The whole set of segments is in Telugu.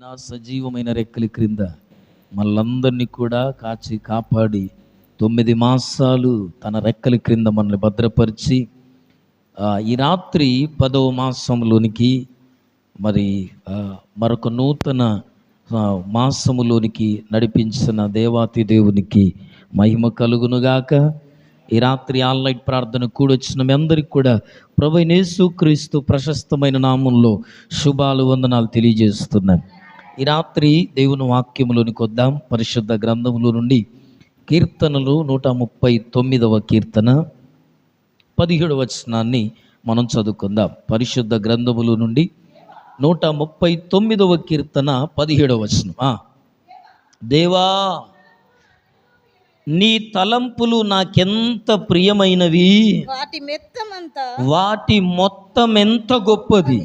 నా సజీవమైన రెక్కల క్రింద మనలందరినీ కూడా కాచి కాపాడి 9 మాసాలు తన రెక్కల క్రింద మనల్ని భద్రపరిచి ఈ రాత్రి 10వ మాసంలోనికి మరి మరొక నూతన మాసములోనికి నడిపించిన దేవాతి దేవునికి మహిమ కలుగునుగాక. ఈ రాత్రి ఆన్లైన్ ప్రార్థన కూడొచ్చిన మీ అందరికి కూడా ప్రభువైన యేసుక్రీస్తు ప్రశస్తమైన నామంలో శుభాలు వందనాలు తెలియజేస్తున్నాను. ఈ రాత్రి దేవుని వాక్యములోనికి వద్దాం. పరిశుద్ధ గ్రంథములో నుండి కీర్తనలు 139వ కీర్తన 17వ వచనాన్ని మనం చదువుకుందాం. పరిశుద్ధ గ్రంథములో నుండి 139వ కీర్తన 17వ వచనం. దేవా, నీ తలంపులు నాకెంత ప్రియమైనవి, వాటి మొత్తం ఎంత గొప్పది,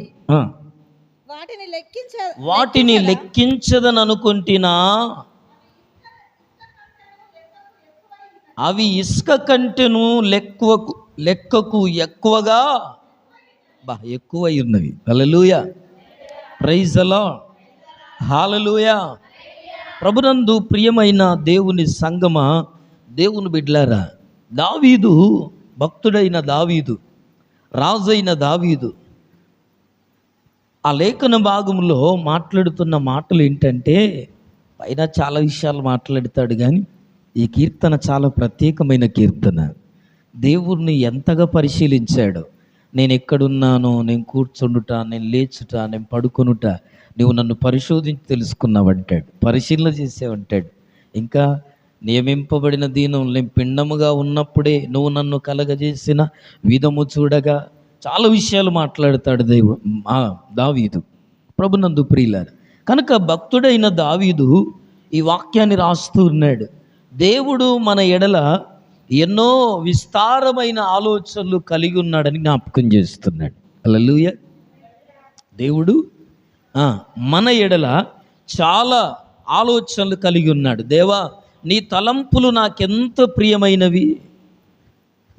వాటిని లెక్కించదని అనుకుంటున్నా, అవి ఇసుక కంటెను లెక్కకు ఎక్కువగా ఎక్కువై ఉన్నవి. హల్లెలూయా, ప్రైజ్ ది లార్డ్, హల్లెలూయా. ప్రభునందు ప్రియమైన దేవుని సంగమా, దేవుని బిడ్డలారా, దావీదు, భక్తుడైన దావీదు, రాజైన దావీదు ఆ లేఖన భాగంలో మాట్లాడుతున్న మాటలు ఏంటంటే, పైన చాలా విషయాలు మాట్లాడతాడు, కానీ ఈ కీర్తన చాలా ప్రత్యేకమైన కీర్తన. దేవుణ్ణి ఎంతగా పరిశీలించాడు. నేను ఎక్కడున్నానో, నేను కూర్చుండుట, నేను లేచుట, నేను పడుకొనుట, నువ్వు నన్ను పరిశోధించి తెలుసుకున్నావంటాడు, పరిశీలన చేసావంటాడు. ఇంకా నియమింపబడిన దీనం నేను పిండముగా ఉన్నప్పుడే నువ్వు నన్ను కలగజేసిన విధము చూడగా, చాలా విషయాలు మాట్లాడతాడు దావీదు. ప్రభునందు ప్రియులారా, కనుక భక్తుడైన దావీదు ఈ వాక్యాన్ని రాస్తూ ఉన్నాడు. దేవుడు మన ఎడల ఎన్నో విస్తారమైన ఆలోచనలు కలిగి ఉన్నాడని జ్ఞాపకం చేస్తున్నాడు. హల్లెలూయా. దేవుడు మన ఎడల చాలా ఆలోచనలు కలిగి ఉన్నాడు. దేవా, నీ తలంపులు నాకెంత ప్రియమైనవి,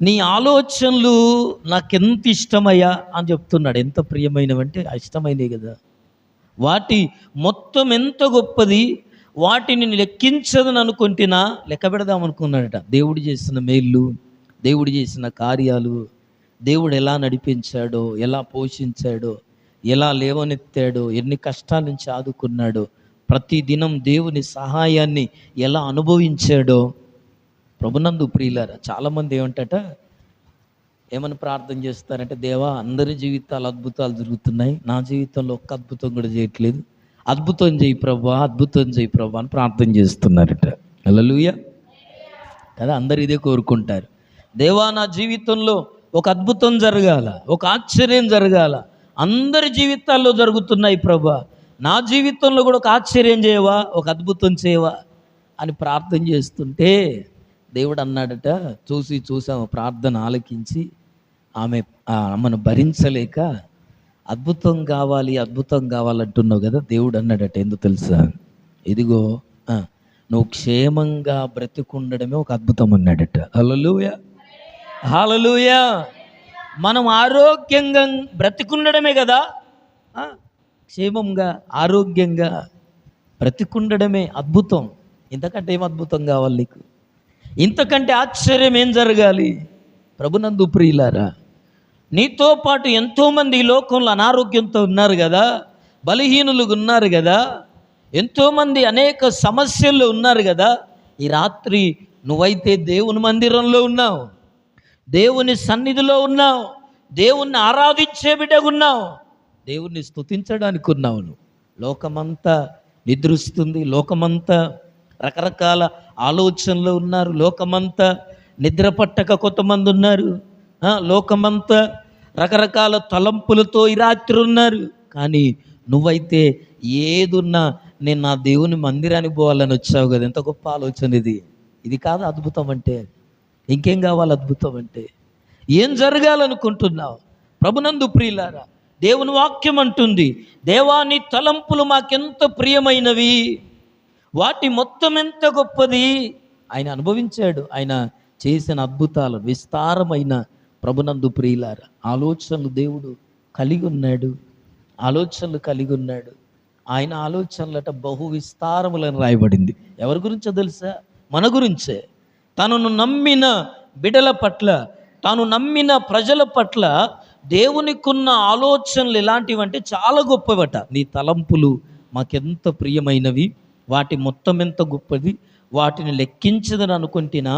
నీ ఆలోచనలు నాకెంత ఇష్టమయ్యా అని చెప్తున్నాడు. ఎంత ప్రియమైనవంటే ఇష్టమైనవి కదా. వాటి మొత్తం ఎంత గొప్పది, వాటిని లెక్కించదని అనుకుంటున్నా, లెక్క పెడదాం అనుకున్నాడట. దేవుడు చేసిన మేళ్ళు, దేవుడు చేసిన కార్యాలు, దేవుడు ఎలా నడిపించాడో, ఎలా పోషించాడో, ఎలా లేవనెత్తాడో, ఎన్ని కష్టాల నుంచి ఆదుకున్నాడో, ప్రతిదినం దేవుని సహాయాన్ని ఎలా అనుభవించాడో. ప్రభునందు ప్రియులారా, చాలామంది ఏమని ప్రార్థన చేస్తారంటే, దేవా, అందరి జీవితాలు అద్భుతాలు జరుగుతున్నాయి, నా జీవితంలో ఒక్క అద్భుతం కూడా చేయట్లేదు, అద్భుతం చేయి ప్రభా, అద్భుతం చేయి ప్రభా అని ప్రార్థన చేస్తున్నారట. హల్లెలూయా కదా. అందరు ఇదే కోరుకుంటారు. దేవా, నా జీవితంలో ఒక అద్భుతం జరగాల, ఒక ఆశ్చర్యం జరగాల, అందరి జీవితాల్లో జరుగుతున్నాయి ప్రభా, నా జీవితంలో కూడా ఒక ఆశ్చర్యం చేయవా, ఒక అద్భుతం చేయవా అని ప్రార్థన చేస్తుంటే దేవుడు అన్నాడట, చూసాము ప్రార్థన ఆలకించి ఆమెను భరించలేక అద్భుతం కావాలంటున్నావు కదా. దేవుడు అన్నాడట, ఎందుకు తెలుసా, ఇదిగో నువ్వు క్షేమంగా బ్రతికుండడమే ఒక అద్భుతం అన్నాడట. హల్లెలూయా, హల్లెలూయా. మనం ఆరోగ్యంగా బ్రతికుండడమే కదా, క్షేమంగా ఆరోగ్యంగా బ్రతికుండడమే అద్భుతం. ఇంతకంటే ఏం అద్భుతం కావాలి నీకు? ఇంతకంటే ఆశ్చర్యం ఏం జరగాలి? ప్రభునందు ప్రియులారా, నీతో పాటు ఎంతోమంది ఈ లోకంలో అనారోగ్యంతో ఉన్నారు కదా, బలహీనులుగా ఉన్నారు కదా, ఎంతోమంది అనేక సమస్యల్లో ఉన్నారు కదా. ఈ రాత్రి నువ్వైతే దేవుని మందిరంలో ఉన్నావు, దేవుని సన్నిధిలో ఉన్నావు, దేవుణ్ణి ఆరాధించే బిడ్డగున్నావు, దేవుణ్ణి స్తుతించడానికి ఉన్నావు. లోకమంతా నిద్రిస్తుంది, లోకమంతా రకరకాల ఆలోచనలు ఉన్నారు, లోకమంతా నిద్ర పట్టక కొంతమంది ఉన్నారు, లోకమంతా రకరకాల తలంపులతో ఈ రాత్రి ఉన్నారు. కానీ నువ్వైతే ఏదున్నా నేను నా దేవుని మందిరానికి పోవాలని వచ్చావు కదా. ఎంత గొప్ప ఆలోచన ఇది. ఇది కాదు అద్భుతం అంటే. ఇంకేం కావాలి అద్భుతం అంటే? ఏం జరగాలనుకుంటున్నావు? ప్రభునందు ప్రియులారా, దేవుని వాక్యం అంటుంది, దేవా, నీ తలంపులు మాకెంత ప్రియమైనవి, వాటి మొత్తం ఎంత గొప్పది. ఆయన అనుభవించాడు, ఆయన చేసిన అద్భుతాలు విస్తారమైన. ప్రభునందు ప్రియులారా, ఆలోచనలు దేవుడు కలిగి ఉన్నాడు, ఆయన ఆలోచనలట బహు విస్తారములని రాయబడింది. ఎవరి గురించో తెలుసా? మన గురించే. తనను నమ్మిన బిడల పట్ల, తాను నమ్మిన ప్రజల పట్ల దేవునికున్న ఆలోచనలు ఎలాంటివంటే చాలా గొప్పవట. నీ తలంపులు మాకెంత ప్రియమైనవి, వాటి మొత్తం ఎంత గొప్పది, వాటిని లెక్కించదని అనుకుంటున్నా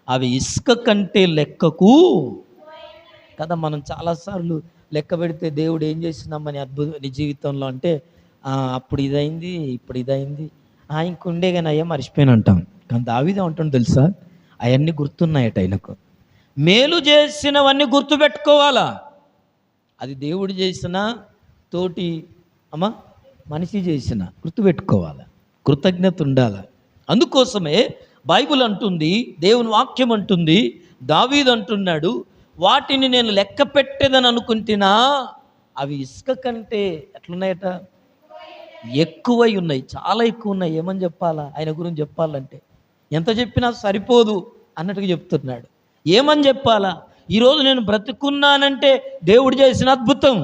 అవి ఇసుక కంటే లెక్కకు కదా. మనం చాలాసార్లు లెక్క పెడితే దేవుడు ఏం చేసినామని అద్భుతం నీ జీవితంలో అంటే అప్పుడు ఇదైంది, ఇప్పుడు ఇదైంది, ఇంకుండే కానీ అయ్యా మర్చిపోయిన అంటాం. కానీ దావీదు అంటాడు తెలుసా, అవన్నీ గుర్తున్నాయట ఆయనకు. మేలు చేసినవన్నీ గుర్తుపెట్టుకోవాలా. అది దేవుడు చేసిన, తోటి మనిషి చేసిన గుర్తుపెట్టుకోవాలి, కృతజ్ఞత ఉండాలి. అందుకోసమే బైబిల్ అంటుంది, దేవుని వాక్యం అంటుంది, దావీదు అంటున్నాడు, వాటిని నేను లెక్క పెట్టేదని అనుకుంటున్నా అవి ఇసుక కంటే ఎట్లున్నాయట, ఎక్కువై ఉన్నాయి, చాలా ఎక్కువ ఉన్నాయి. ఏమని చెప్పాలా ఆయన గురించి చెప్పాలంటే? ఎంత చెప్పినా సరిపోదు అన్నట్టుగా చెప్తున్నాడు. ఏమని చెప్పాలా? ఈరోజు నేను బ్రతుకున్నానంటే దేవుడు చేసిన అద్భుతం.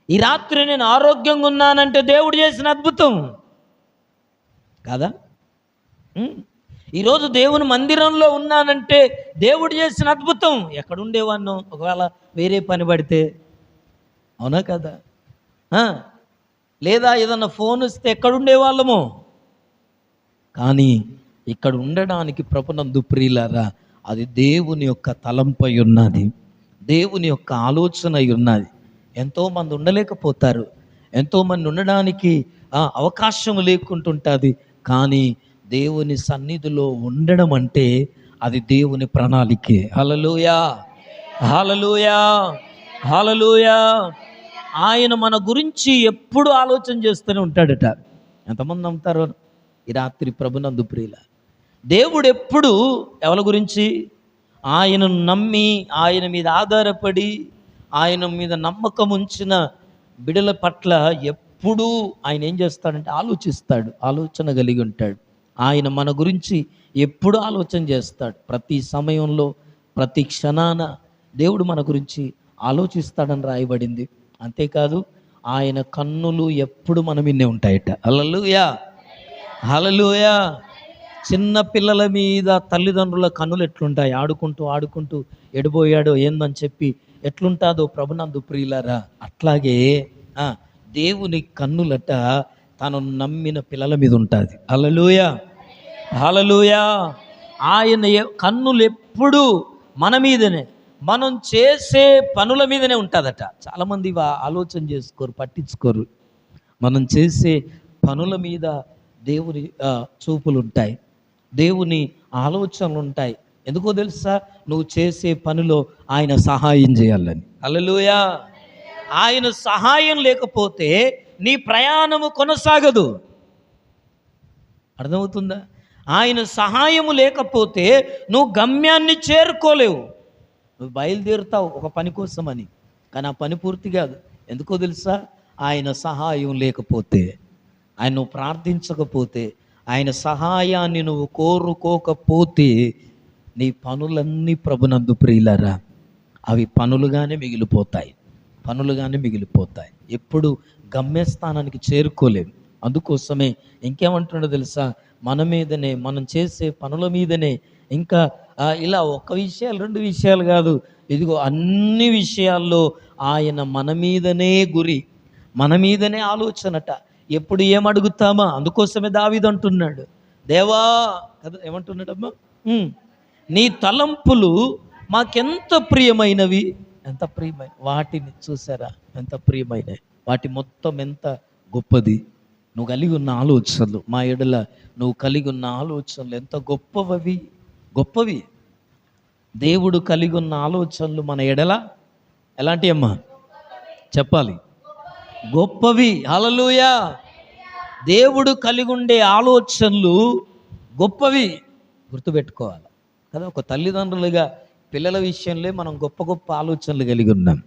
ఈ రాత్రి నేను ఆరోగ్యంగా ఉన్నానంటే దేవుడు చేసిన అద్భుతం కాదా? ఈరోజు దేవుని మందిరంలో ఉన్నానంటే దేవుడు చేసిన అద్భుతం. ఎక్కడుండేవాన్నో ఒకవేళ వేరే పని పడితే, అవునా కదా? లేదా ఏదన్నా ఫోన్ వస్తే ఎక్కడుండేవాళ్ళమో. కానీ ఇక్కడ ఉండడానికి ప్రభునందు ప్రియులారా, అది దేవుని యొక్క తలంపై ఉన్నది, దేవుని యొక్క ఆలోచన అయి ఉన్నది. ఎంతోమంది ఉండలేకపోతారు, ఎంతోమంది ఉండడానికి అవకాశం లేకుంటుంటుంది. కానీ దేవుని సన్నిధిలో ఉండడం అంటే అది దేవుని ప్రణాళికే. హల్లెలూయా, హల్లెలూయా, హల్లెలూయా. ఆయన మన గురించి ఎప్పుడు ఆలోచన చేస్తూనే ఉంటాడట. ఎంతమంది నమ్ముతారో ఈ రాత్రి ప్రభునందు ప్రియుల? దేవుడు ఎప్పుడు ఎవరి గురించి? ఆయనను నమ్మి, ఆయన మీద ఆధారపడి, ఆయన మీద నమ్మకం ఉంచిన బిడల పట్ల ఎప్పుడూ ఆయన ఏం చేస్తాడంటే ఆలోచిస్తాడు, ఆలోచన కలిగి ఉంటాడు. ఆయన మన గురించి ఎప్పుడు ఆలోచన చేస్తాడు. ప్రతి సమయంలో, ప్రతి క్షణాన దేవుడు మన గురించి ఆలోచిస్తాడని రాయబడింది. అంతేకాదు ఆయన కన్నులు ఎప్పుడు మన మీదే ఉంటాయట. హల్లెలూయా, హల్లెలూయా. చిన్న పిల్లల మీద తల్లిదండ్రుల కన్నులు ఎట్లుంటాయి? ఆడుకుంటూ ఆడుకుంటూ ఎడిపోయాడో ఏందని చెప్పి ఎట్లుంటుందో ప్రభునందు ప్రియులారా, అట్లాగే దేవుని కన్నులట తను నమ్మిన పిల్లల మీద ఉంటుంది. హల్లెలూయా, హల్లెలూయా. ఆయన కన్నులు ఎప్పుడు మన మీదనే, మనం చేసే పనుల మీదనే ఉంటుందట. చాలామంది ఆలోచన చేసుకోరు, పట్టించుకోరు. మనం చేసే పనుల మీద దేవుని చూపులు ఉంటాయి, దేవుని ఆలోచనలు ఉంటాయి. ఎందుకో తెలుసా? నువ్వు చేసే పనిలో ఆయన సహాయం చేయాలని. హల్లెలూయా. ఆయన సహాయం లేకపోతే నీ ప్రయాణము కొనసాగదు. అర్థమవుతుందా? ఆయన సహాయము లేకపోతే నువ్వు గమ్యాన్ని చేరుకోలేవు. నువ్వు బయలుదేరుతావు ఒక పని కోసమని, కానీ ఆ పని పూర్తి కాదు. ఎందుకో తెలుసా? ఆయన సహాయం లేకపోతే, ఆయన నువ్వు ప్రార్థించకపోతే, ఆయన సహాయాన్ని నువ్వు కోరుకోకపోతే నీ పనులన్నీ ప్రభునందు ప్రియులారా అవి పనులుగానే మిగిలిపోతాయి, పనులుగానే మిగిలిపోతాయి. ఎప్పుడు గమ్యస్థానానికి చేరుకోలేము. అందుకోసమే ఇంకేమంటున్నాడో తెలుసా? మన మీదనే, మనం చేసే పనుల మీదనే, ఇంకా ఇలా ఒక విషయాలు రెండు విషయాలు కాదు, ఇదిగో అన్ని విషయాల్లో ఆయన మన మీదనే గురి, మన మీదనే ఆలోచనట. ఎప్పుడు ఏమడుగుతామా? అందుకోసమే దావీదు అంటున్నాడు, దేవా కదా, ఏమంటున్నాడమ్మా? నీ తలంపులు మాకెంత ప్రియమైనవి, ఎంత ప్రియమైన వాటిని చూసారా, ఎంత ప్రియమైనవి, వాటి మొత్తం ఎంత గొప్పది. నువ్వు కలిగి ఉన్న ఆలోచనలు, మా ఎడల నువ్వు కలిగి ఉన్న ఆలోచనలు ఎంత గొప్పవి, గొప్పవి. దేవుడు కలిగి ఉన్న ఆలోచనలు మన ఎడల ఎలాంటి అమ్మా చెప్పాలి? గొప్పవి. హల్లెలూయా. దేవుడు కలిగి ఉండే ఆలోచనలు గొప్పవి, గుర్తుపెట్టుకోవాలి కదా. ఒక తల్లిదండ్రులుగా పిల్లల విషయంలో మనం గొప్ప గొప్ప ఆలోచనలు కలిగి ఉన్నాం.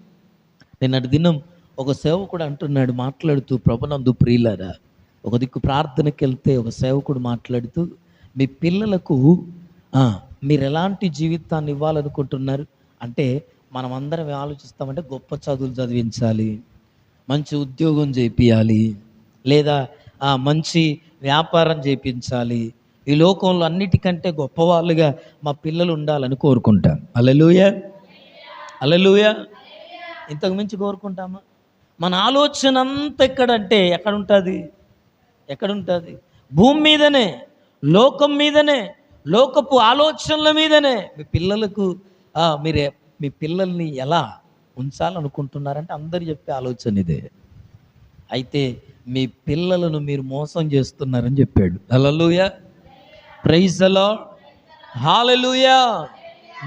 నిన్నటి దినం ఒక సేవకుడు అంటున్నాడు మాట్లాడుతూ, ప్రభునందు ప్రియులారా, ఒక దిక్కు ప్రార్థనకి వెళ్తే ఒక సేవకుడు మాట్లాడుతూ, మీ పిల్లలకు మీరు ఎలాంటి జీవితాన్ని ఇవ్వాలనుకుంటున్నారు అంటే, మనం అందరం ఆలోచిస్తామంటే గొప్ప చదువులు చదివించాలి, మంచి ఉద్యోగం చేపియాలి, లేదా మంచి వ్యాపారం చేయించాలి, ఈ లోకంలో అన్నిటికంటే గొప్పవాళ్ళుగా మా పిల్లలు ఉండాలని కోరుకుంటాం. హల్లెలూయా, హల్లెలూయా. ఇంతకు మించి కోరుకుంటామా? మన ఆలోచన అంతా ఎక్కడంటే ఎక్కడుంటుంది? భూమి మీదనే, లోకం మీదనే, లోకపు ఆలోచనల మీదనే. మీ పిల్లలకు మీరే మీ పిల్లల్ని ఎలా ఉంచాలనుకుంటున్నారంటే అందరు చెప్పే ఆలోచన ఇదే. అయితే మీ పిల్లలను మీరు మోసం చేస్తున్నారని చెప్పాడు. హల్లెలూయా, ప్రైజ్ ది లార్డ్, హల్లెలూయా.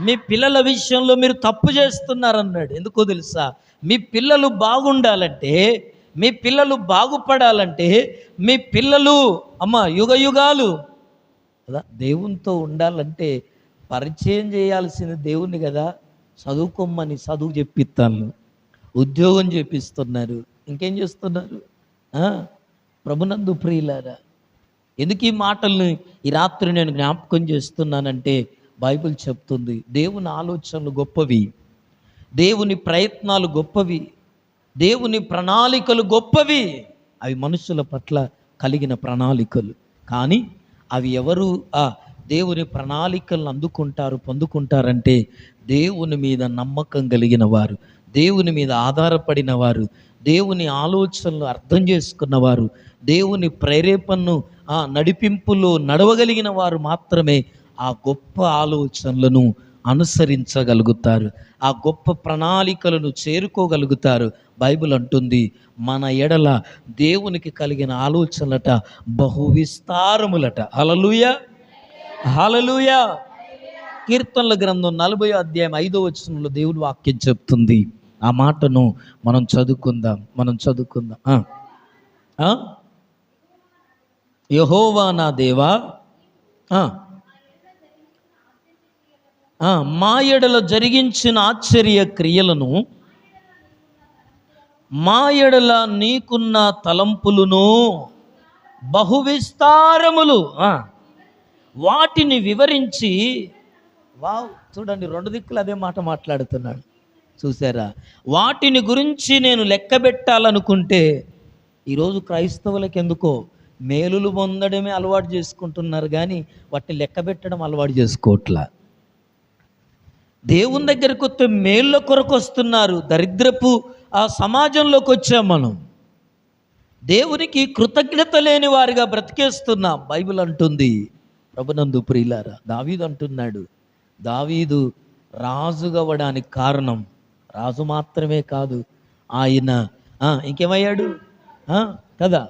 మీ పిల్లల విషయంలో మీరు తప్పు చేస్తున్నారన్నాడు. ఎందుకో తెలుసా? మీ పిల్లలు బాగుండాలంటే, మీ పిల్లలు బాగుపడాలంటే, మీ పిల్లలు యుగ యుగాలు కదా దేవునితో ఉండాలంటే పరిచయం చేయాల్సిన దేవుణ్ణి కదా. చదువుకోమని చదువు చెప్పిస్తాను, ఉద్యోగం చేపిస్తున్నారు, ఇంకేం చేస్తున్నారు? ప్రభునందు ప్రియులారా, ఎందుకు ఈ మాటల్ని ఈ రాత్రి నేను జ్ఞాపకం చేస్తున్నానంటే బైబిల్ చెప్తుంది దేవుని ఆలోచనలు గొప్పవి, దేవుని ప్రయత్నాలు గొప్పవి, దేవుని ప్రణాళికలు గొప్పవి. అవి మనుషుల పట్ల కలిగిన ప్రణాళికలు. కానీ అవి ఎవరు దేవుని ప్రణాళికలను పొందుకుంటారంటే దేవుని మీద నమ్మకం కలిగిన వారు, దేవుని మీద ఆధారపడిన వారు, దేవుని ఆలోచనలు అర్థం చేసుకున్నవారు, దేవుని ప్రేరేపణను నడిపింపులో నడవగలిగిన వారు మాత్రమే ఆ గొప్ప ఆలోచనలను అనుసరించగలుగుతారు, ఆ గొప్ప ప్రణాళికలను చేరుకోగలుగుతారు. బైబిల్ అంటుంది మన ఎడల దేవునికి కలిగిన ఆలోచనలట బహు విస్తారములట. హల్లెలూయా, హల్లెలూయా. కీర్తనల గ్రంథం 40వ అధ్యాయం 5వ వచనంలో దేవుని వాక్యం చెప్తుంది. ఆ మాటను మనం చదువుకుందాం. యెహోవా నా దేవా, మా ఎడల జరిగించిన ఆశ్చర్య క్రియలను, మా ఎడల నీకున్న తలంపులను బహు విస్తారములు, వాటిని వివరించి. చూడండి, రెండు దిక్కులు అదే మాట మాట్లాడుతున్నాడు. చూసారా? వాటిని గురించి నేను లెక్క పెట్టాలనుకుంటే, ఈరోజు క్రైస్తవులకు ఎందుకో మేలులు పొందడమే అలవాటు చేసుకుంటున్నారు, కానీ వాటిని లెక్క పెట్టడం అలవాటు చేసుకోవట్లా. దేవుని దగ్గరకు వస్తే మేళ్ళ కొరకు వస్తున్నారు. దరిద్రపు సమాజంలోకి వచ్చాం మనం. దేవునికి కృతజ్ఞత లేని వారిగా బ్రతికేస్తున్నాం. బైబిల్ అంటుంది, ప్రభునందు ప్రియులారా, దావీదు అంటున్నాడు, దావీదు రాజుగవడానికి కారణం, రాజు మాత్రమే కాదు, ఆయన ఇంకేమయ్యాడు కదా,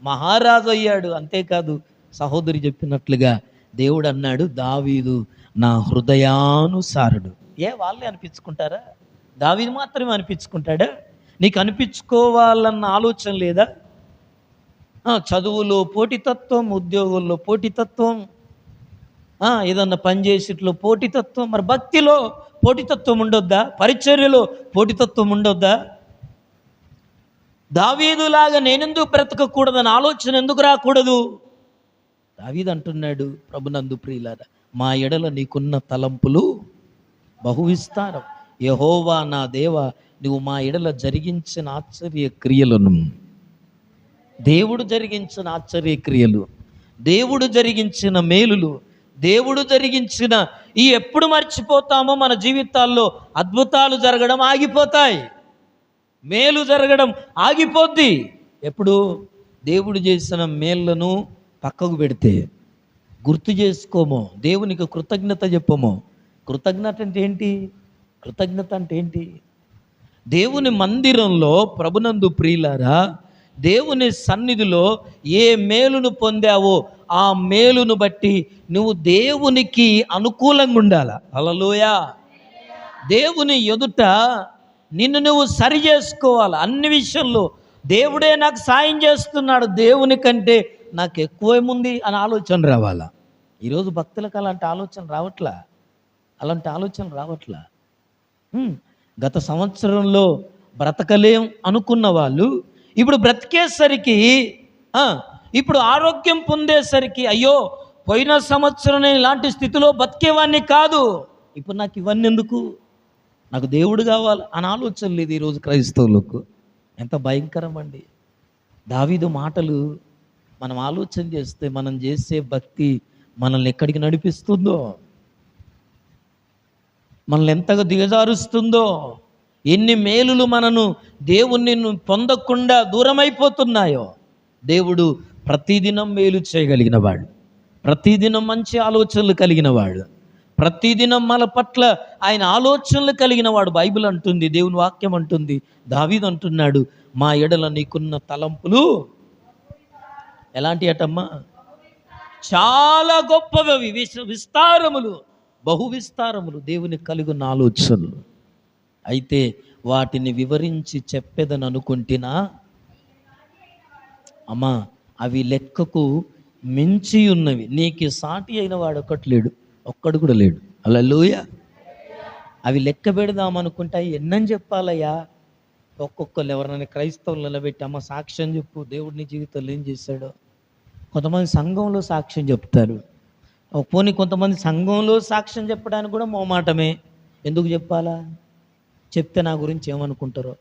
మహారాజు అయ్యాడు. అంతేకాదు, సహోదరి చెప్పినట్లుగా దేవుడు అన్నాడు, దావీదు నా హృదయానుసారుడు. వాళ్ళే అనిపించుకుంటారా? దావీదు మాత్రమే అనిపించుకుంటాడా? నీకు అనిపించుకోవాలన్న ఆలోచన లేదా? చదువులో పోటీతత్వం, ఉద్యోగుల్లో పోటీతత్వం, ఏదన్నా పనిచేసేట్లో పోటీతత్వం, మరి భక్తిలో పోటీతత్వం ఉండొద్దా? పరిచర్యలో పోటీతత్వం ఉండొద్దా? దావీదులాగా నేనెందుకు బ్రతకకూడదని ఆలోచన ఎందుకు రాకూడదు? దావీదు అంటున్నాడు, ప్రభునందు ప్రియులారా, మా ఎడల నీకున్న తలంపులు బహు విస్తారం. యెహోవా నా దేవా, నువ్వు మా ఎడల జరిగించిన ఆశ్చర్య క్రియలను, దేవుడు జరిగించిన ఆశ్చర్య క్రియలు, దేవుడు జరిగించిన మేలులు, దేవుడు జరిగించిన ఎప్పుడు మర్చిపోతామో మన జీవితాల్లో అద్భుతాలు జరగడం ఆగిపోతాయి, మేలు జరగడం ఆగిపోద్ది. ఎప్పుడు దేవుడు చేసిన మేళ్లను పక్కకు పెడితే, గుర్తు చేసుకోమో, దేవునికి కృతజ్ఞత చెప్పమో. కృతజ్ఞత అంటే ఏంటి? దేవుని మందిరంలో, ప్రభునందు ప్రియులారా, దేవుని సన్నిధిలో ఏ మేలును పొందావో ఆ మేలును బట్టి నువ్వు దేవునికి అనుకూలంగా ఉండాలి. హల్లెలూయా. దేవుని ఎదుట నిన్ను నువ్వు సరి చేసుకోవాలి. అన్ని విషయంలో దేవుడే నాకు సాయం చేస్తున్నాడు, దేవుని కంటే నాకు ఎక్కువేముంది అని ఆలోచన రావాలా. ఈరోజు భక్తులకు అలాంటి ఆలోచన రావట్లా. గత సంవత్సరంలో బ్రతకలేం అనుకున్న వాళ్ళు ఇప్పుడు బ్రతికేసరికి, ఇప్పుడు ఆరోగ్యం పొందేసరికి, అయ్యో పోయిన సంవత్సరం నేను ఇలాంటి స్థితిలో బతికేవాడిని కాదు, ఇప్పుడు నాకు ఇవన్నీ ఎందుకు, నాకు దేవుడు కావాలి అని ఆలోచన లేదు ఈరోజు క్రైస్తవులకు. ఎంత భయంకరం అండి! దావీదు మాటలు మనం ఆలోచన చేస్తే మనం చేసే భక్తి మనల్ని ఎక్కడికి నడిపిస్తుందో, మనల్ని ఎంతగా దిగజారుస్తుందో, ఎన్ని మేలులు మనను దేవుణ్ణి పొందకుండా దూరమైపోతున్నాయో. దేవుడు ప్రతిదినం మేలు చేయగలిగిన వాడు, ప్రతిదినం మంచి ఆలోచనలు కలిగిన వాడు, ప్రతిదినం మన పట్ల ఆయన ఆలోచనలు కలిగిన వాడు. బైబిల్ అంటుంది, దేవుని వాక్యం అంటుంది, దావీదు అంటున్నాడు, మా ఎడల నీకున్న తలంపులు ఎలాంటి అటమ్మా? చాలా గొప్పవి, విస్తారములు, బహు విస్తారములు దేవునికి కలిగిన ఆలోచనలు. అయితే వాటిని వివరించి చెప్పేదని అనుకుంటున్నా అమ్మా, అవి లెక్కకు మించి ఉన్నవి. నీకు సాటి అయిన వాడు ఒక్కడు కూడా లేడు. హల్లెలూయా. అవి లెక్క పెడదామనుకుంటే ఎన్నని చెప్పాలయ్యా? ఒక్కొక్కరు ఎవరైనా క్రైస్తవులు నిలబెట్టి, అమ్మ సాక్ష్యం చెప్పు, దేవుడిని జీవితంలో ఏం చేశాడో. కొంతమంది సంఘంలో సాక్ష్యం చెప్తారు. పోనీ కొంతమంది సంఘంలో సాక్ష్యం చెప్పడానికి కూడా మోమాటమే. ఎందుకు చెప్పాలా? చెప్తే నా గురించి ఏమనుకుంటారో,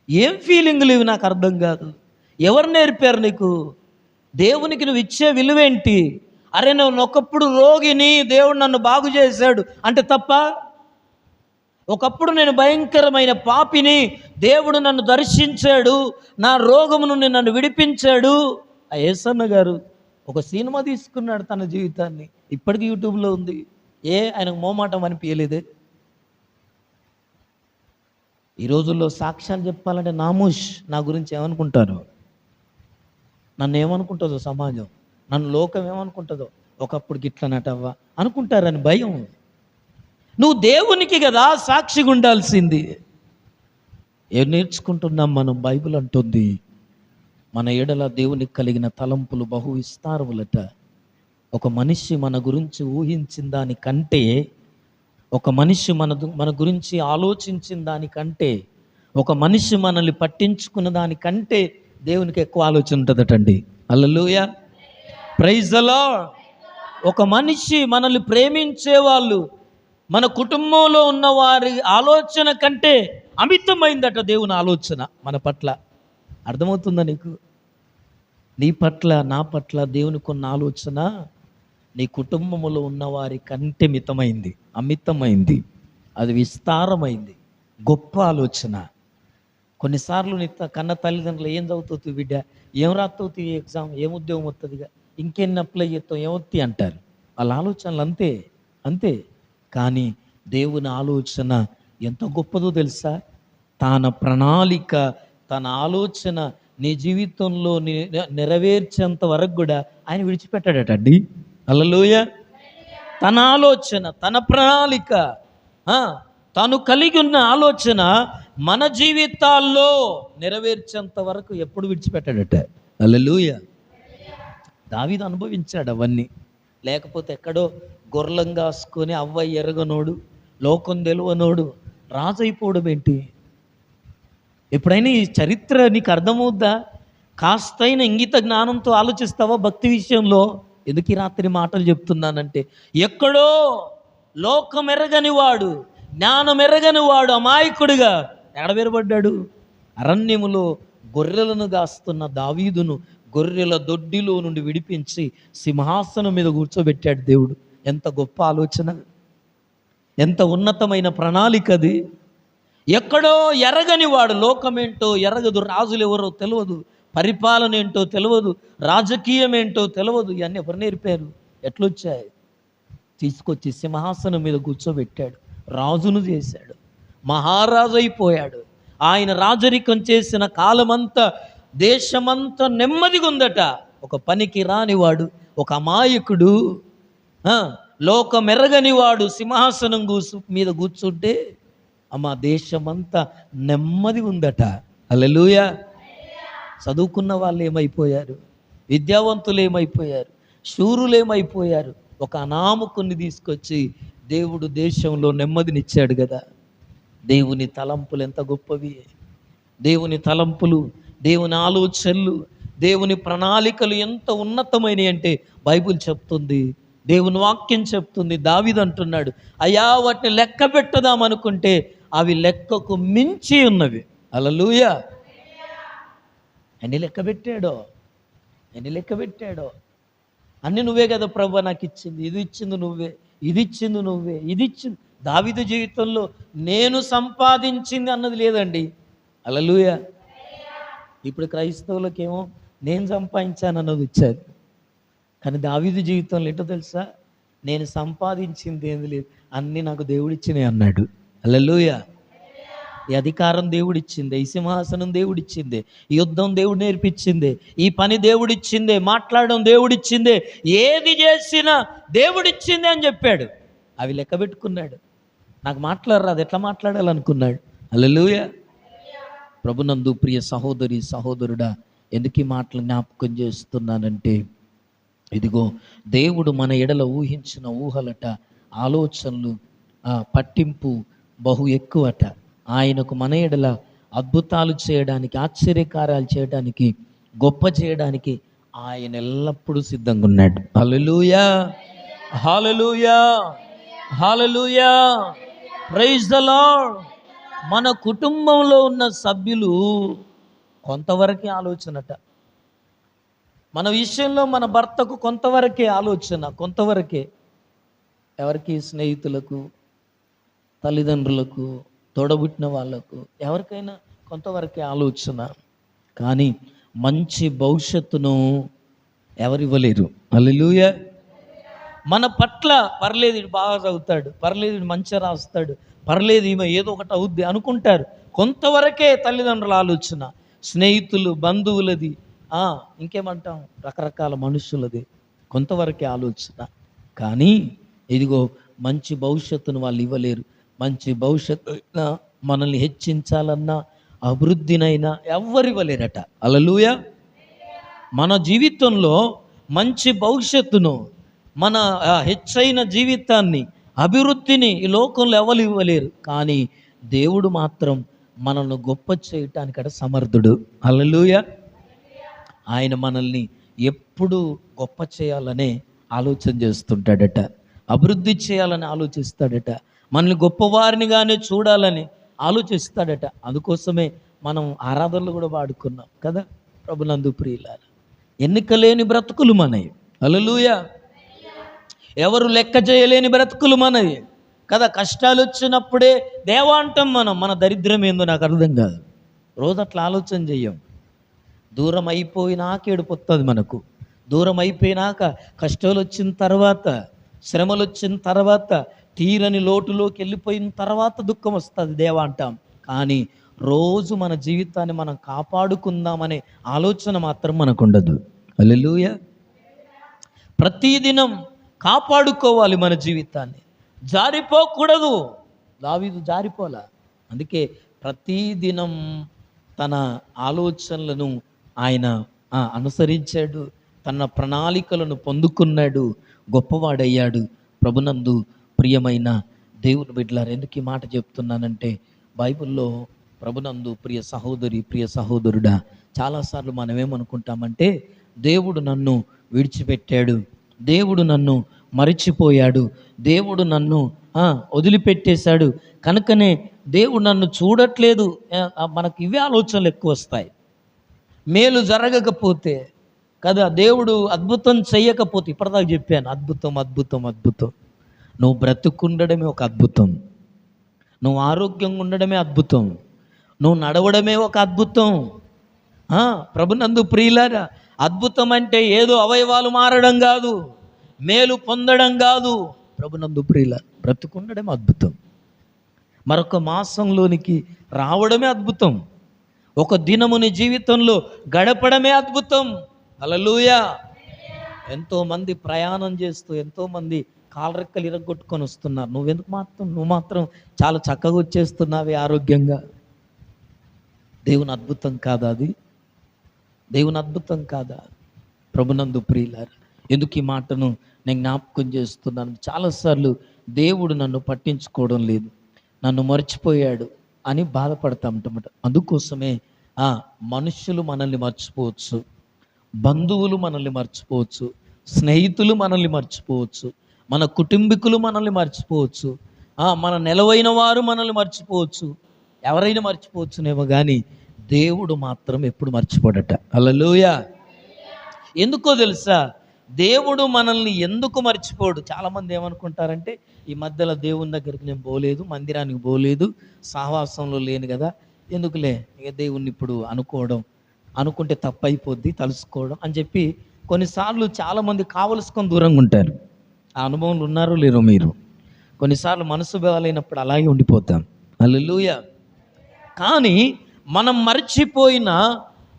ఏం ఫీలింగులు ఇవి నాకు అర్థం కాదు. ఎవరు నేర్పారు నీకు? దేవునికి నువ్వు ఇచ్చే విలువేంటి? అరే నేను ఒకప్పుడు రోగిని, దేవుడు నన్ను బాగు చేశాడు అంటే తప్ప? ఒకప్పుడు నేను భయంకరమైన పాపిని, దేవుడు నన్ను దర్శించాడు, నా రోగము నుండి నన్ను విడిపించాడు. ఆ యేసన్న గారు ఒక సినిమా తీసుకున్నాడు తన జీవితాన్ని, ఇప్పటికీ యూట్యూబ్లో ఉంది. ఆయనకు మోమాటం అనిపించలేదే? ఈ రోజుల్లో సాక్ష్యాలు చెప్పాలంటే నామూష్. నా గురించి ఏమనుకుంటారు, నన్ను ఏమనుకుంటుందో సమాజం, నన్ను లోకం ఏమనుకుంటుందో, ఒకప్పుడు గిట్ల నటవ్వా అనుకుంటారని భయం. నువ్వు దేవునికి కదా సాక్షిగా ఉండాల్సింది. ఏం నేర్చుకుంటున్నాం మనం? బైబిల్ అంటుంది, మన ఎడల దేవునికి కలిగిన తలంపులు బహు విస్తారములట. ఒక మనిషి మన గురించి ఊహించిన దానికంటే, ఒక మనిషి మన గురించి ఆలోచించిన దానికంటే, ఒక మనిషి మనల్ని పట్టించుకున్న దానికంటే దేవునికి ఎక్కువ ఆలోచన ఉంటుందటండి. హల్లెలూయా, ప్రైజ్ ది లార్డ్. ఒక మనిషి మనల్ని ప్రేమించే వాళ్ళు, మన కుటుంబంలో ఉన్న వారి ఆలోచన కంటే అమితమైందట దేవుని ఆలోచన మన పట్ల. అర్థమవుతుందా నీకు? నీ పట్ల, నా పట్ల దేవునికి ఉన్న ఆలోచన నీ కుటుంబంలో ఉన్న వారి కంటే మితమైంది, అమితమైంది, అది విస్తారమైంది, గొప్ప ఆలోచన. కొన్నిసార్లు నీ కన్న తల్లిదండ్రులు ఏం చదువుతావు బిడ్డ, ఏం రాస్తావు ఎగ్జామ్, ఏం ఉద్యోగం వస్తుందిగా, ఇంకెన్ని అప్లై చేస్తావు, ఏమొత్తి అంటారు. వాళ్ళ ఆలోచనలు అంతే అంతే. కానీ దేవుని ఆలోచన ఎంత గొప్పదో తెలుసా? తన ప్రణాళిక, తన ఆలోచన నీ జీవితంలో నెరవేర్చేంత వరకు కూడా ఆయన విడిచిపెట్టాడటండి. హల్లెలూయా. తన ఆలోచన, తన ప్రణాళిక, తను కలిగి ఉన్న ఆలోచన మన జీవితాల్లో నెరవేర్చేంత వరకు ఎప్పుడు విడిచిపెట్టాడట. హల్లెలూయా. దావీదు అనుభవించాడు అవన్నీ. లేకపోతే ఎక్కడో గొర్రెలం కాసుకొని అవ్వ ఎరగనోడు, లోకం తెలువనోడు రాజు అయిపోవడం ఏంటి? ఎప్పుడైనా ఈ చరిత్ర నీకు అర్థమవుద్దా? కాస్తైన ఇంగిత జ్ఞానంతో ఆలోచిస్తావా భక్తి విషయంలో? ఎందుకు ఈ రాత్రి మాటలు చెప్తున్నానంటే, ఎక్కడో లోకం ఎరగని వాడు, జ్ఞానం ఎరగని వాడు అమాయకుడిగా ఎడబెరబడ్డాడు. అరణ్యములో గొర్రెలను కాస్తున్న దావీదును గొర్రెల దొడ్డిలో నుండి విడిపించి సింహాసనం మీద కూర్చోబెట్టాడు దేవుడు. ఎంత గొప్ప ఆలోచన, ఎంత ఉన్నతమైన ప్రణాళిక అది. ఎక్కడో ఎరగని వాడు, లోకమేంటో ఎరగదు, రాజులు ఎవరో తెలియదు, పరిపాలన ఏంటో తెలియదు, రాజకీయం ఏంటో తెలియదు. ఇవన్నీ ఎవరు నేర్పారు? ఎట్లొచ్చాయి? తీసుకొచ్చి సింహాసనం మీద కూర్చోబెట్టాడు, రాజును చేశాడు, మహారాజు అయిపోయాడు. ఆయన రాజరికం చేసిన కాలమంతా దేశమంతా నెమ్మదిగా ఉందట. ఒక పనికి రానివాడు, ఒక అమాయకుడు, లోకం ఎరగని వాడు సింహాసనం మీద కూర్చుంటే అమ్మ దేశమంతా నెమ్మది ఉందట. హల్లెలూయా. చదువుకున్న వాళ్ళు ఏమైపోయారు? విద్యావంతులు ఏమైపోయారు? శూరులు ఏమైపోయారు? ఒక అనామకుని తీసుకొచ్చి దేవుడు దేశంలో నెమ్మదినిచ్చాడు కదా. దేవుని తలంపులు ఎంత గొప్పవి! దేవుని తలంపులు, దేవుని ఆలోచనలు, దేవుని ప్రణాళికలు ఎంత ఉన్నతమైనవి అంటే బైబిల్ చెప్తుంది, దేవుని వాక్యం చెప్తుంది. దావీదు అంటున్నాడు, అయ్యా వాటిని లెక్క పెట్టదామనుకుంటే అవి లెక్కకు మించి ఉన్నవి. హల్లెలూయా. ఎన్ని లెక్క పెట్టాడో అన్ని నువ్వే కదా ప్రభు నాకు ఇచ్చింది, ఇది ఇచ్చింది నువ్వే, ఇది ఇచ్చింది నువ్వే, ఇది ఇచ్చింది. దావీదు జీవితంలో నేను సంపాదించింది అన్నది లేదండి. హల్లెలూయా. ఇప్పుడు క్రైస్తవులకేమో నేను సంపాదించాను అన్నది వచ్చాది. కానీ దావీదు జీవితంలో ఏంటో తెలుసా, నేను సంపాదించింది ఏది లేదు, అన్నీ నాకు దేవుడిచ్చినాయి అన్నాడు. హల్లెలూయా. ఈ అధికారం దేవుడిచ్చిందే, ఈ సింహాసనం దేవుడిచ్చిందే, ఈ యుద్ధం దేవుడు నేర్పించిందే, ఈ పని దేవుడిచ్చిందే, మాట్లాడడం దేవుడిచ్చిందే, ఏది చేసినా దేవుడిచ్చిందే అని చెప్పాడు. అవి లెక్క పెట్టుకున్నాడు. నాకు మాట్లాడరాదు, ఎట్లా మాట్లాడాలనుకున్నాడు. హల్లెలూయా. ప్రభునందు ప్రియ సహోదరి సహోదరుడా, ఎందుకు ఈ మాటలు జ్ఞాపకం చేస్తున్నానంటే, ఇదిగో దేవుడు మన ఎడల ఊహించిన ఊహలట, ఆలోచనలు, పట్టింపు బహు ఎక్కువట. ఆయనకు మన ఎడల అద్భుతాలు చేయడానికి, ఆశ్చర్యకార్యాలు చేయడానికి, గొప్ప చేయడానికి ఆయన ఎల్లప్పుడూ సిద్ధంగా ఉన్నాడు. హల్లెలూయా, హల్లెలూయా, హల్లెలూయా, ప్రైజ్ ద లార్డ్. మన కుటుంబంలో ఉన్న సభ్యులు కొంతవరకే ఆలోచనట. మన విషయంలో మన భర్తకు కొంతవరకే ఆలోచన, కొంతవరకే. ఎవరికి? స్నేహితులకు, తల్లిదండ్రులకు, తోడబుట్టిన వాళ్ళకు, ఎవరికైనా కొంతవరకే ఆలోచన. కానీ మంచి భవిష్యత్తును ఎవరివ్వలేరు. హల్లెలూయా. మన పట్ల పర్లేదు, ఇటు బాగా చదువుతాడు, పర్లేదు ఇటు మంచిగా రాస్తాడు, పర్లేదు ఈమె ఏదో ఒకటి అవుద్ది అనుకుంటారు. కొంతవరకే తల్లిదండ్రుల ఆలోచన, స్నేహితులు, బంధువులది, ఇంకేమంటాం, రకరకాల మనుషులది, కొంతవరకే ఆలోచన. కానీ ఇదిగో మంచి భవిష్యత్తును వాళ్ళు ఇవ్వలేరు. మంచి భవిష్యత్తు మనల్ని హెచ్చించాలన్నా, అభివృద్ధినైనా ఎవ్వరు ఇవ్వలేరట. హల్లెలూయా. మన జీవితంలో మంచి భవిష్యత్తును, మన హెచ్చైన జీవితాన్ని, అభివృద్ధిని ఈ లోకంలో ఎవరు ఇవ్వలేరు. కానీ దేవుడు మాత్రం మనల్ని గొప్ప చేయటానికట సమర్థుడు. హల్లెలూయా. ఆయన మనల్ని ఎప్పుడు గొప్ప చేయాలనే ఆలోచన చేస్తుంటాడట, అభివృద్ధి చేయాలని ఆలోచిస్తాడట, మనల్ని గొప్పవారినిగానే చూడాలని ఆలోచిస్తాడట. అందుకోసమే మనం ఆరాధనలు కూడా వాడుకున్నాం కదా. ప్రభునందు ప్రియులారా, ఎన్నిక లేని బ్రతుకులు మనవి. హల్లెలూయా. ఎవరు లెక్క చేయలేని బ్రతుకులు మనవి కదా. కష్టాలు వచ్చినప్పుడే దేవా అంటాం మనం. మన దరిద్రం ఏందో నాకు అర్థం కాదు. రోజు అట్లా ఆలోచన చెయ్యం. దూరం అయిపోయినాక ఏడుపొస్తుంది మనకు. దూరం అయిపోయినాక, కష్టాలు వచ్చిన తర్వాత, శ్రమలు వచ్చిన తర్వాత, తీరని లోటులోకి వెళ్ళిపోయిన తర్వాత దుఃఖం వస్తుంది, దేవా అంటాం. కానీ రోజు మన జీవితాన్ని మనం కాపాడుకుందామనే ఆలోచన మాత్రం మనకు ఉండదు. హల్లెలూయా. ప్రతిదినం కాపాడుకోవాలి మన జీవితాన్ని, జారిపోకూడదు. దావీదు జారిపోలా. అందుకే ప్రతిదినం తన ఆలోచనలను ఆయన అనుసరించాడు, తన ప్రణాళికలను పొందుకున్నాడు, గొప్పవాడయ్యాడు. ప్రభునందు ప్రియమైన దేవుని బిడ్డలారా, ఎందుకు ఈ మాట చెప్తున్నానంటే, బైబిల్లో ప్రభునందు ప్రియ సహోదరి, ప్రియ సహోదరుడా, చాలాసార్లు మనం ఏమనుకుంటామంటే, దేవుడు నన్ను విడిచిపెట్టాడు, దేవుడు నన్ను మరిచిపోయాడు, దేవుడు నన్ను వదిలిపెట్టేశాడు, కనుకనే దేవుడు నన్ను చూడట్లేదు. మనకు ఇవే ఆలోచనలు ఎక్కువ వస్తాయి. మేలు జరగకపోతే కదా, దేవుడు అద్భుతం చెయ్యకపోతే, ఇప్పటిదాకా చెప్పాను, అద్భుతం అద్భుతం అద్భుతం. నువ్వు బ్రతుకుండడమే ఒక అద్భుతం, నువ్వు ఆరోగ్యంగా ఉండడమే అద్భుతం, నువ్వు నడవడమే ఒక అద్భుతం. ప్రభునందు ప్రియులారా, అద్భుతం అంటే ఏదో అవయవాలు మారడం కాదు, మేలు పొందడం కాదు. ప్రభునందు ప్రియులారా, బ్రతుకుండడమే అద్భుతం. మరొక మాసంలోనికి రావడమే అద్భుతం. ఒక దినముని జీవితంలో గడపడమే అద్భుతం. హల్లెలూయా. ఎంతోమంది ప్రయాణం చేస్తూ, ఎంతోమంది కాలరెక్కలు ఇరగొట్టుకొని వస్తున్నారు. నువ్వు మాత్రం చాలా చక్కగా వచ్చేస్తున్నావే ఆరోగ్యంగా. దేవుని అద్భుతం కాదా అది? దేవుని అద్భుతం కాదా? ప్రభునందు ప్రియులారా, ఎందుకు ఈ మాటను నేను జ్ఞాపకం చేస్తున్నాను? చాలాసార్లు దేవుడు నన్ను పట్టించుకోవడం లేదు, నన్ను మర్చిపోయాడు అని బాధపడతామట. అందుకోసమే మనుషులు మనల్ని మర్చిపోవచ్చు, బంధువులు మనల్ని మర్చిపోవచ్చు, స్నేహితులు మనల్ని మర్చిపోవచ్చు, మన కుటుంబీకులు మనల్ని మర్చిపోవచ్చు, మన నెలవైన వారు మనల్ని మర్చిపోవచ్చు, ఎవరైనా మర్చిపోవచ్చునేమో. కానీ దేవుడు మాత్రం ఎప్పుడు మర్చిపోడట. హల్లెలూయా. ఎందుకో తెలుసా? దేవుడు మనల్ని ఎందుకు మర్చిపోడు? చాలామంది ఏమనుకుంటారంటే, ఈ మధ్యలో దేవుని దగ్గరికి నేను పోలేదు, మందిరానికి పోలేదు, సహవాసంలో లేను కదా, ఎందుకులే ఇక దేవుణ్ణి ఇప్పుడు అనుకుంటే తప్పైపోద్ది తలుసుకోవడం అని చెప్పి కొన్నిసార్లు చాలామంది కావలసుకొని దూరంగా ఉంటారు. ఆ అనుభవంలో ఉన్నారో లేరో మీరు. కొన్నిసార్లు మనసు బాగాలేనప్పుడు అలాగే ఉండిపోతాం. హల్లెలూయా. కానీ మనం మర్చిపోయినా,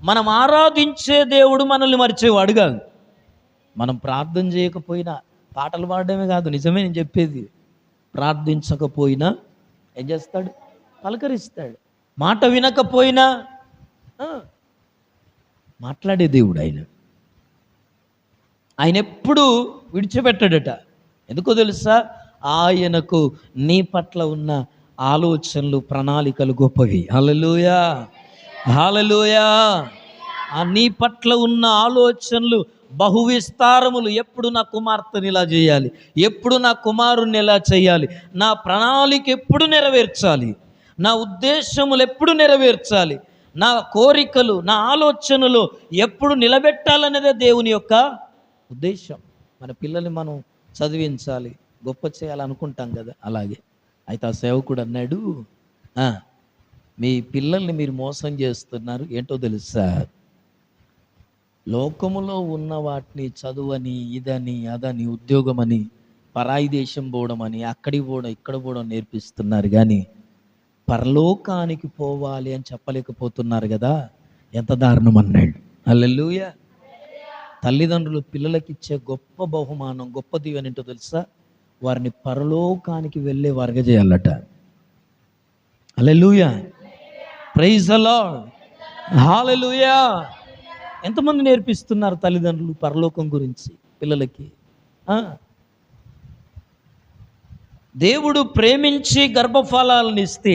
మనం ఆరాధించే దేవుడు మనల్ని మర్చేవాడు కాదు. మనం ప్రార్థన చేయకపోయినా, పాటలు పాడడమే కాదు, నిజమే నేను చెప్పేది, ప్రార్థించకపోయినా ఏం చేస్తాడు? పలకరిస్తాడు. మాట వినకపోయినా మాట్లాడే దేవుడు ఆయన ఎప్పుడు విడిచిపెట్టాడట. ఎందుకో తెలుసా? ఆయనకు నీ పట్ల ఉన్న ఆలోచనలు, ప్రణాళికలు గొప్పవి. హల్లెలూయా, హల్లెలూయా. ఆ నీ పట్ల ఉన్న ఆలోచనలు బహువిస్తారములు. ఎప్పుడు నా కుమార్తెని ఇలా చేయాలి, ఎప్పుడు నా కుమారుణ్ణి ఎలా చేయాలి, నా ప్రణాళిక ఎప్పుడు నెరవేర్చాలి, నా ఉద్దేశములు ఎప్పుడు నెరవేర్చాలి, నా కోరికలు, నా ఆలోచనలు ఎప్పుడు నిలబెట్టాలనేదే దేవుని యొక్క ఉద్దేశం. మన పిల్లల్ని మనం చదివించాలి, గొప్ప చేయాలనుకుంటాం కదా, అలాగే. అయితే ఆ సేవకుడు అన్నాడు, మీ పిల్లల్ని మీరు మోసం చేస్తున్నారు. ఏంటో తెలుసా? లోకములో ఉన్న వాటిని చదువని, ఇదని, అదని, ఉద్యోగమని, పరాయి దేశం పోవడం అని, అక్కడికి పోవడం, ఇక్కడ పోవడం నేర్పిస్తున్నారు, కానీ పరలోకానికి పోవాలి అని చెప్పలేకపోతున్నారు కదా. ఎంత దారుణం అన్నాడు. హల్లెలూయా. తల్లిదండ్రులు పిల్లలకి ఇచ్చే గొప్ప బహుమానం, గొప్ప దీవెన ఏంటో తెలుసా? వారిని పరలోకానికి వెళ్ళే వారుగా చేయాలట. Hallelujah. Praise the lord. Hallelujah. ఎంతమంది నేర్పిస్తున్నారు తల్లిదండ్రులు పరలోకం గురించి పిల్లలకి? దేవుడు ప్రేమించి గర్భఫలాలను ఇస్తే,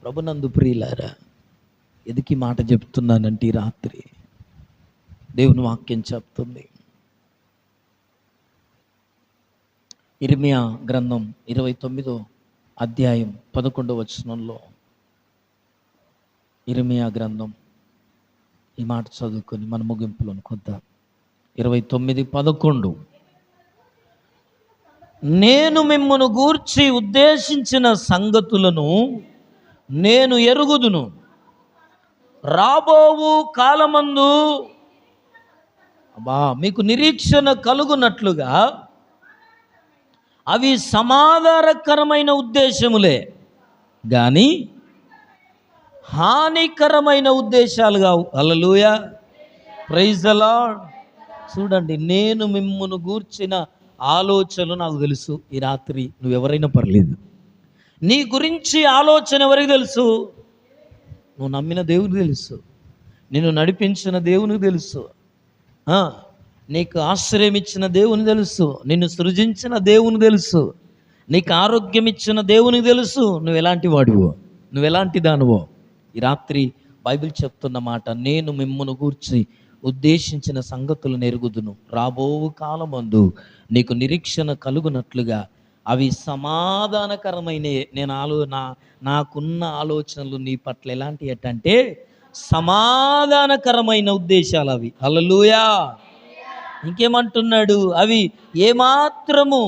ప్రభునందు ప్రియులారా, ఎదికి మాట చెప్తున్నానంటే ఈ రాత్రి దేవుని వాక్యం చెప్తుంది. ఇర్మియా గ్రంథం 29వ అధ్యాయం 11వ వచనంలో, ఇర్మియా గ్రంథం ఈ మాట చదువుకొని మన ముగింపులో కొద్దాం. 29:11, నేను మిమ్మును గూర్చి ఉద్దేశించిన సంగతులను నేను ఎరుగుదును, రాబోవు కాలమందు మీకు నిరీక్షణ కలుగునట్లుగా అవి సమాధానకరమైన ఉద్దేశములే కానీ హానికరమైన ఉద్దేశాలు కావు. హల్లెలూయా. Praise the lord. చూడండి, నేను మిమ్మును గూర్చిన ఆలోచనలు నాకు తెలుసు. ఈ రాత్రి నువ్వెవరైనా పర్లేదు, నీ గురించి ఆలోచన ఎవరికి తెలుసు? నువ్వు నమ్మిన దేవునికి తెలుసు, నిన్ను నడిపించిన దేవునికి తెలుసు, నీకు ఆశ్రయం ఇచ్చిన దేవుని తెలుసు, నిన్ను సృజించిన దేవుని తెలుసు, నీకు ఆరోగ్యం ఇచ్చిన దేవునికి తెలుసు. నువ్వు ఎలాంటి వాడివో, నువ్వు ఎలాంటి దానివో. ఈ రాత్రి బైబిల్ చెప్తున్న మాట, నేను మిమ్మును గూర్చి ఉద్దేశించిన సంగతులు నెరుగుదును, రాబోవు కాలమందు నీకు నిరీక్షణ కలుగునట్లుగా అవి సమాధానకరమైన. నాకున్న ఆలోచనలు నీ పట్ల ఎలాంటి అంటే సమాధానకరమైన ఉద్దేశాలు అవి. హల్లెలూయా. ఇంకేమంటున్నాడు? అవి ఏమాత్రము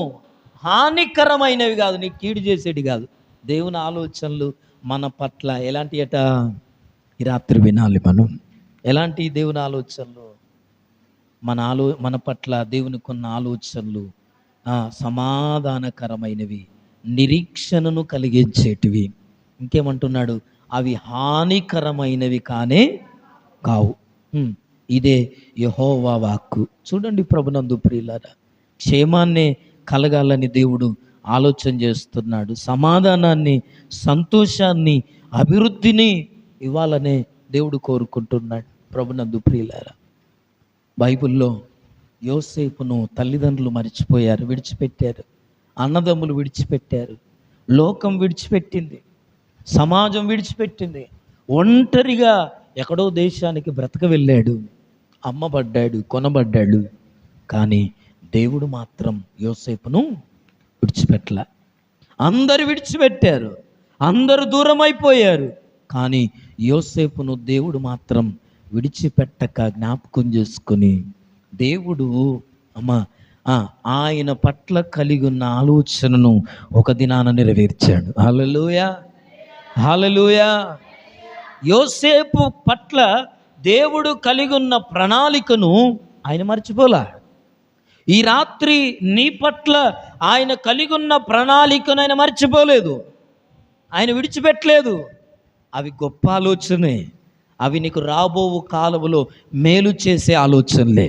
హానికరమైనవి కాదు, నీకు కీడు చేసేటి కాదు. దేవుని ఆలోచనలు మన పట్ల ఎలాంటి ఈ రాత్రి వినాలి మనం. ఎలాంటి దేవుని ఆలోచనలు? మన పట్ల దేవునికి ఉన్న ఆలోచనలు సమాధానకరమైనవి, నిరీక్షణను కలిగించేటివి. ఇంకేమంటున్నాడు? అవి హానికరమైనవి కానే కావు. ఇదే యెహోవా వాక్కు. చూడండి ప్రభునందు ప్రియులారా, క్షేమాన్ని కలగాలని దేవుడు ఆలోచన చేస్తున్నాడు. సమాధానాన్ని, సంతోషాన్ని, అభివృద్ధిని ఇవ్వాలనే దేవుడు కోరుకుంటున్నాడు. ప్రభునందు ప్రియులారా, బైబిల్లో యోసేపును తల్లిదండ్రులు మర్చిపోయారు, విడిచిపెట్టారు. అన్నదమ్ములు విడిచిపెట్టారు, లోకం విడిచిపెట్టింది, సమాజం విడిచిపెట్టింది. ఒంటరిగా ఎక్కడో దేశానికి బ్రతక వెళ్ళాడు, అమ్మబడ్డాడు, కొనబడ్డాడు. కానీ దేవుడు మాత్రం యోసేపును విడిచిపెట్టలే. అందరు విడిచిపెట్టారు, అందరూ దూరం అయిపోయారు, కానీ యోసేపును దేవుడు మాత్రం విడిచిపెట్టక జ్ఞాపకం చేసుకొని దేవుడు అమ్మ ఆయన పట్ల కలిగి ఉన్న ఆలోచనను ఒక దినాన నెరవేర్చాడు. హల్లెలూయా, హల్లెలూయా. యోసేపు పట్ల దేవుడు కలిగి ఉన్న ప్రణాళికను ఆయన మర్చిపోలా. ఈ రాత్రి నీ పట్ల ఆయన కలిగి ఉన్న ప్రణాళికను ఆయన మర్చిపోలేదు, ఆయన విడిచిపెట్టలేదు. అవి గొప్ప ఆలోచనే, అవి నీకు రాబో కాలంలో మేలు చేసే ఆలోచనలే,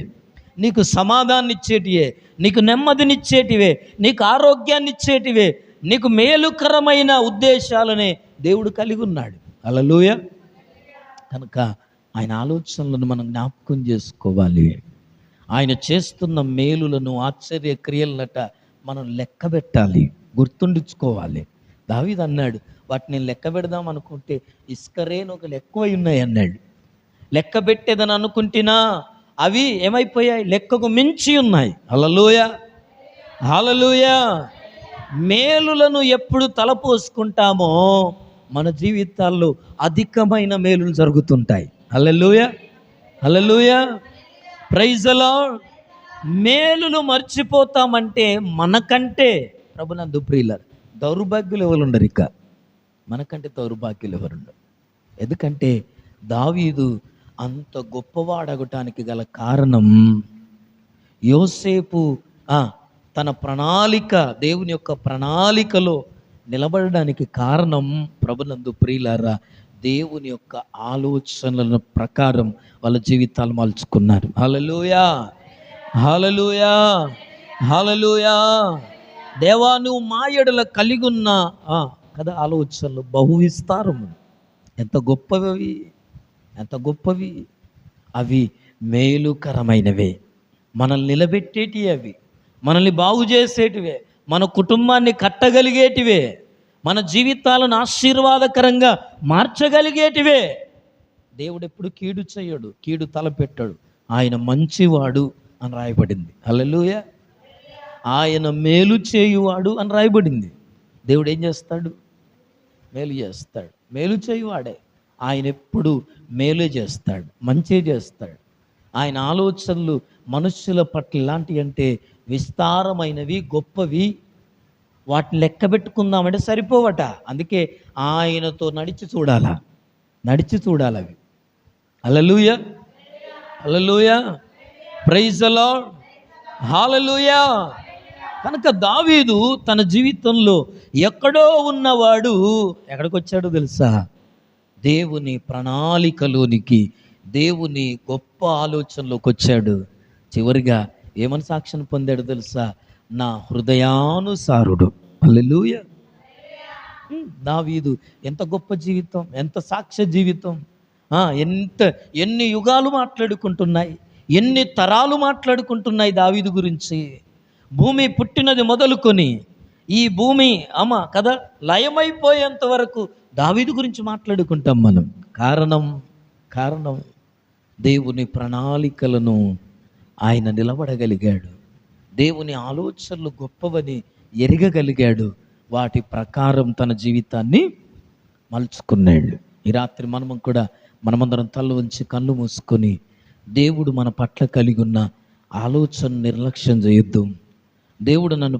నీకు సమాధానం ఇచ్చేటివే, నీకు నెమ్మదినిచ్చేటివే, నీకు ఆరోగ్యాన్ని ఇచ్చేటివే, నీకు మేలుకరమైన ఉద్దేశాలనే దేవుడు కలిగి ఉన్నాడు. హల్లెలూయా. కనుక ఆయన ఆలోచనలను మనం జ్ఞాపకం చేసుకోవాలి. ఆయన చేస్తున్న మేలులను, ఆశ్చర్య క్రియలనట మనం లెక్క పెట్టాలి, గుర్తుండించుకోవాలి. దావీదు అన్నాడు, వాటిని నేను లెక్క పెడదాం అనుకుంటే ఇసుకరేణుకలు ఎక్కువై ఉన్నాయి అన్నాడు. లెక్క పెట్టేదని అనుకుంటున్నా అవి ఏమైపోయాయి, లెక్కకు మించి ఉన్నాయి. హల్లెలూయా, హల్లెలూయా. మేలులను ఎప్పుడు తలపోసుకుంటామో మన జీవితాల్లో అధికమైన మేలులు జరుగుతుంటాయి. హల్లెలూయా, హల్లెలూయా, ప్రైజ్ ది లార్డ్. మేలులు మర్చిపోతామంటే మనకంటే ప్రభునందు ప్రియులారా దౌర్భాగ్యులు ఎవరు ఉండరు, ఇక మనకంటే దౌర్భాగ్యులు ఎవరు ఉండరు. ఎందుకంటే దావీదు అంత గొప్పవాడగటానికి గల కారణం యోసేపు తన ప్రణాళిక, దేవుని యొక్క ప్రణాళికలో నిలబడడానికి కారణం ప్రభునందు ప్రియులారా దేవుని యొక్క ఆలోచనల ప్రకారం వాళ్ళ జీవితాలు మలుచుకున్నారు. హల్లెలూయా, హల్లెలూయా, హల్లెలూయా. దేవా నువ్వు మా యెడల కలిగి ఉన్న కదా ఆలోచనలు బహు విస్తారము, ఎంత గొప్పవి, ఎంత గొప్పవి. అవి మేలుకరమైనవే, మనల్ని నిలబెట్టేటివి, అవి మనల్ని బాగు చేసేటివే, మన కుటుంబాన్ని కట్టగలిగేటివే, మన జీవితాలను ఆశీర్వాదకరంగా మార్చగలిగేటివే. దేవుడు ఎప్పుడు కీడు చేయడు, కీడు తలపెట్టాడు. ఆయన మంచివాడు అని రాయబడింది. హల్లెలూయా. ఆయన మేలు చేయువాడు అని రాయబడింది. దేవుడు ఏం చేస్తాడు, మేలు చేస్తాడు. మేలు చేయువాడే ఆయన, ఎప్పుడు మేలే చేస్తాడు, మంచి చేస్తాడు. ఆయన ఆలోచనలు మనుష్యుల పట్ల ఎలాంటివి అంటే విస్తారమైనవి, గొప్పవి. వాటిని లెక్క పెట్టుకుందామంటే సరిపోవట. అందుకే ఆయనతో నడిచి చూడాలా, నడిచి చూడాలి అవి. హల్లెలూయా, హల్లెలూయా, ప్రైజ్ ది లార్డ్, హల్లెలూయా. కనుక దావీదు తన జీవితంలో ఎక్కడో ఉన్నవాడు ఎక్కడికి వచ్చాడో తెలుసా, దేవుని ప్రణాళికలోనికి, దేవుని గొప్ప ఆలోచనలోకి వచ్చాడు. చివరిగా ఏమని సాక్ష్యం పొందాడు తెలుసా, నా హృదయానుసారుడు. హల్లెలూయా. దావీదు ఎంత గొప్ప జీవితం, ఎంత సాక్ష్య జీవితం. ఎన్ని యుగాలు మాట్లాడుకుంటున్నాయి, ఎన్ని తరాలు మాట్లాడుకుంటున్నాయి దావీదు గురించి. భూమి పుట్టినది మొదలుకొని ఈ భూమి కదా లయమైపోయేంత వరకు దావీదు గురించి మాట్లాడుకుంటాం మనం. కారణం దేవుని ప్రణాళికలను ఆయన నిలబడగలిగాడు, దేవుని ఆలోచనలు గొప్పవని ఎరగగలిగాడు, వాటి ప్రకారం తన జీవితాన్ని మలుచుకున్నాడు. ఈ రాత్రి మనమందరం తల వంచి కళ్ళు మూసుకొని దేవుడు మన పట్ల కలిగి ఉన్న ఆలోచన నిర్లక్ష్యం చేయొద్దు. దేవుడు నన్ను